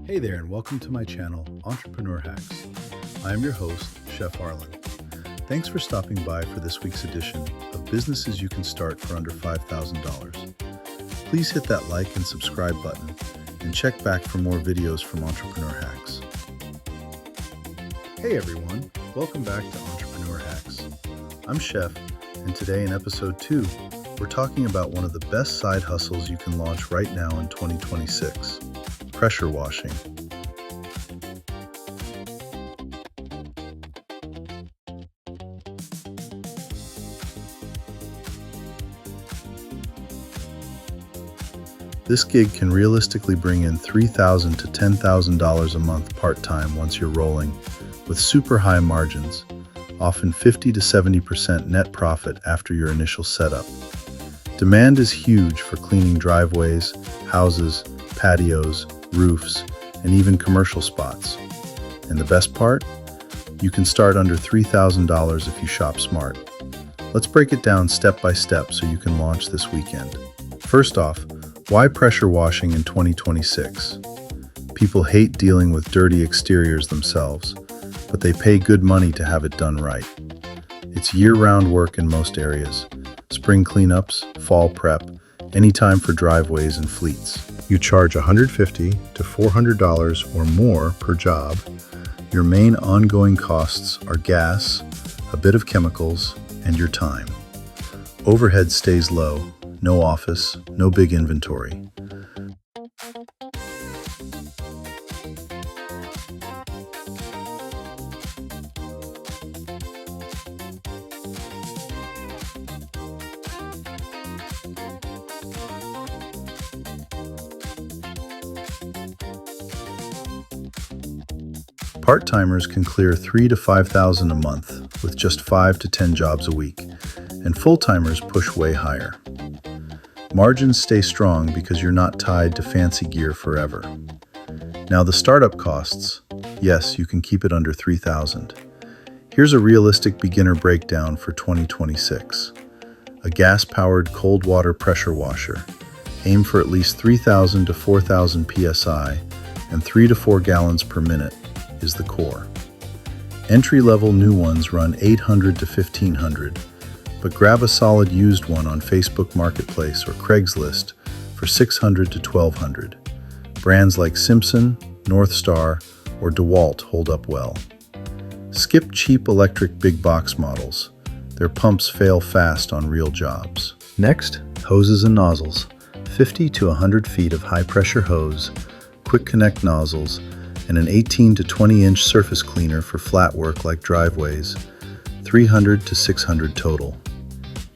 Hey there, and welcome to my channel, Entrepreneur Hacks. I am your host, Chef Arlen. Thanks for stopping by for this week's edition of Businesses You Can Start for Under $5,000. Please hit that like and subscribe button and check back for more videos from Entrepreneur Hacks. Hey everyone, welcome back to Entrepreneur Hacks. I'm Chef, and today in episode 2, we're talking about one of the best side hustles you can launch right now in 2026. Pressure washing. This gig can realistically bring in $3,000 to $10,000 a month part-time once you're rolling, with super high margins, often 50 to 70% net profit after your initial setup. Demand is huge for cleaning driveways, houses, patios, roofs, and even commercial spots. And the best part? You can start under $3,000 if you shop smart. Let's break it down step by step so you can launch this weekend. First off, why pressure washing in 2026? People hate dealing with dirty exteriors themselves, but they pay good money to have it done right. It's year-round work in most areas. Spring cleanups, fall prep, any time for driveways and fleets. You charge $150 to $400 or more per job. Your main ongoing costs are gas, a bit of chemicals, and your time. Overhead stays low, no office, no big inventory. Part-timers can clear $3,000 to $5,000 a month with just 5 to 10 jobs a week, and full-timers push way higher. Margins stay strong because you're not tied to fancy gear forever. Now the startup costs, yes, you can keep it under $3,000. Here's a realistic beginner breakdown for 2026. A gas-powered cold water pressure washer. Aim for at least 3,000 to 4,000 psi and 3 to 4 gallons per minute is the core. Entry-level new ones run $800 to $1,500, but grab a solid used one on Facebook Marketplace or Craigslist for $600 to $1,200. Brands like Simpson, North Star, or DeWalt hold up well. Skip cheap electric big box models. Their pumps fail fast on real jobs. Next, hoses and nozzles. 50 to 100 feet of high-pressure hose, quick connect nozzles, and an 18 to 20 inch surface cleaner for flat work like driveways, $300 to $600 total.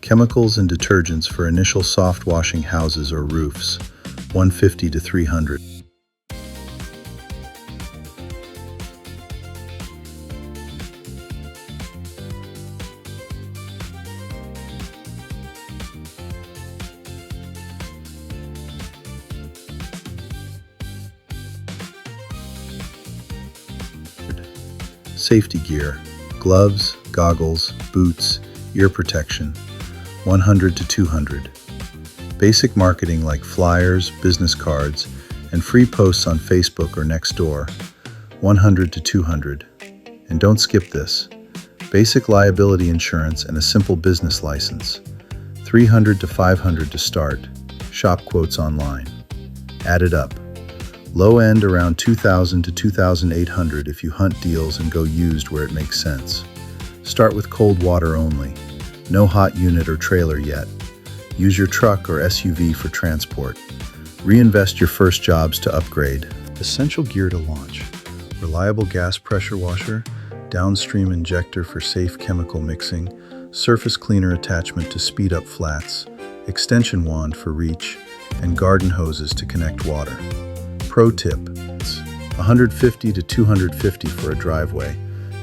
Chemicals and detergents for initial soft washing houses or roofs, $150 to $300. Safety gear, gloves, goggles, boots, ear protection, $100 to $200. Basic marketing like flyers, business cards, and free posts on Facebook or Nextdoor, $100 to $200. And don't skip this. Basic liability insurance and a simple business license, $300 to $500 to start. Shop quotes online. Add it up. Low end around $2,000 to $2,800 if you hunt deals and go used where it makes sense. Start with cold water only. No hot unit or trailer yet. Use your truck or SUV for transport. Reinvest your first jobs to upgrade. Essential gear to launch. Reliable gas pressure washer, downstream injector for safe chemical mixing, surface cleaner attachment to speed up flats, extension wand for reach, and garden hoses to connect water. Pro tip, $150 to $250 for a driveway,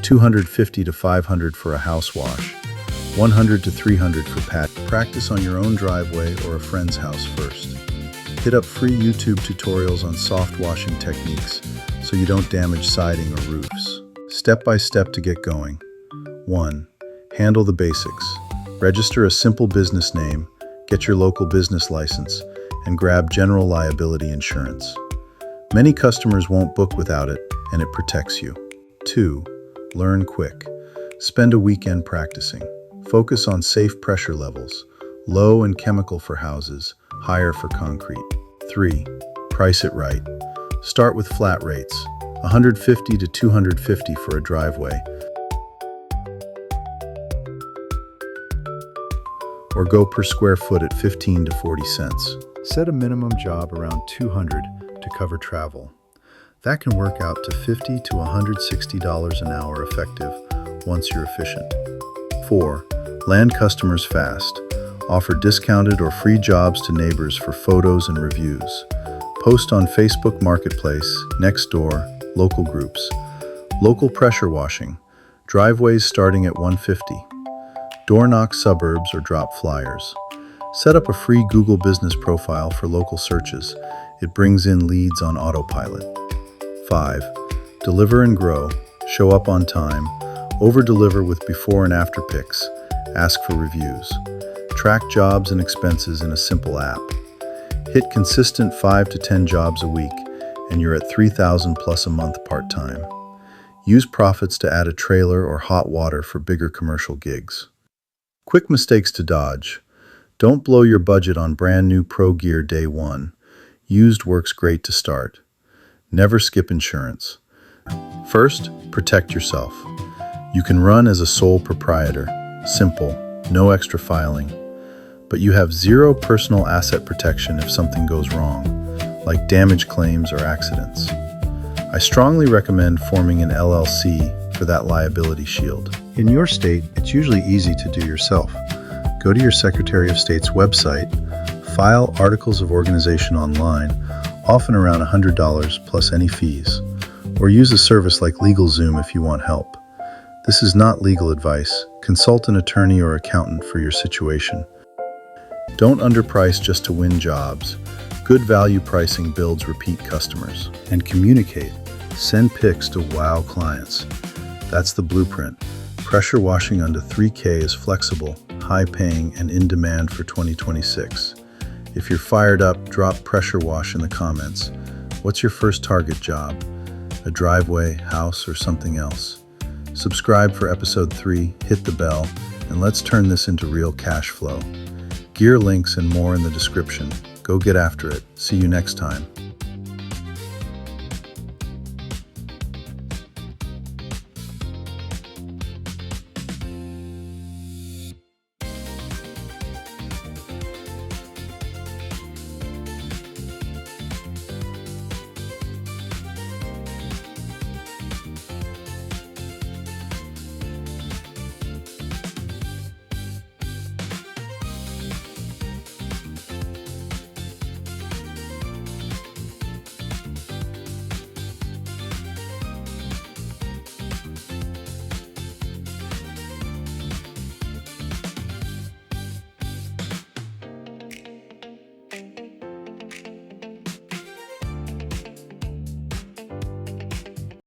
$250 to $500 for a house wash, $100 to $300 for Practice on your own driveway or a friend's house first. Hit up free YouTube tutorials on soft washing techniques so you don't damage siding or roofs. Step by step to get going. 1. Handle the basics. Register a simple business name, get your local business license, and grab general liability insurance. Many customers won't book without it, and it protects you. 2. Learn quick. Spend a weekend practicing. Focus on safe pressure levels, low and chemical for houses, higher for concrete. 3. Price it right. Start with flat rates, $150 to $250 for a driveway, or go per square foot at 15 to 40 cents. Set a minimum job around $200 to cover travel. That can work out to $50 to $160 an hour effective once you're efficient. 4. Land customers fast. Offer discounted or free jobs to neighbors for photos and reviews. Post on Facebook Marketplace, Nextdoor, local groups. Local pressure washing. Driveways starting at $150. Door knock suburbs or drop flyers. Set up a free Google business profile for local searches. It brings in leads on autopilot. 5. Deliver and grow. Show up on time. Over-deliver with before and after pics. Ask for reviews. Track jobs and expenses in a simple app. Hit consistent 5 to 10 jobs a week, and you're at $3,000 plus a month part-time. Use profits to add a trailer or hot water for bigger commercial gigs. Quick mistakes to dodge. Don't blow your budget on brand new pro gear day one. Used works great to start. Never skip insurance. First, protect yourself. You can run as a sole proprietor. Simple, no extra filing. But you have zero personal asset protection if something goes wrong, like damage claims or accidents. I strongly recommend forming an LLC for that liability shield. In your state, it's usually easy to do yourself. Go to your Secretary of State's website, file articles of organization online, often around $100 plus any fees, or use a service like LegalZoom if you want help. This is not legal advice. Consult an attorney or accountant for your situation. Don't underprice just to win jobs. Good value pricing builds repeat customers. And communicate. Send pics to wow clients. That's the blueprint. Pressure washing under $3K is flexible, high-paying, and in demand for 2026. If you're fired up, drop pressure wash in the comments. What's your first target job? A driveway, house, or something else? Subscribe for episode 3, hit the bell, and let's turn this into real cash flow. Gear links and more in the description. Go get after it. See you next time.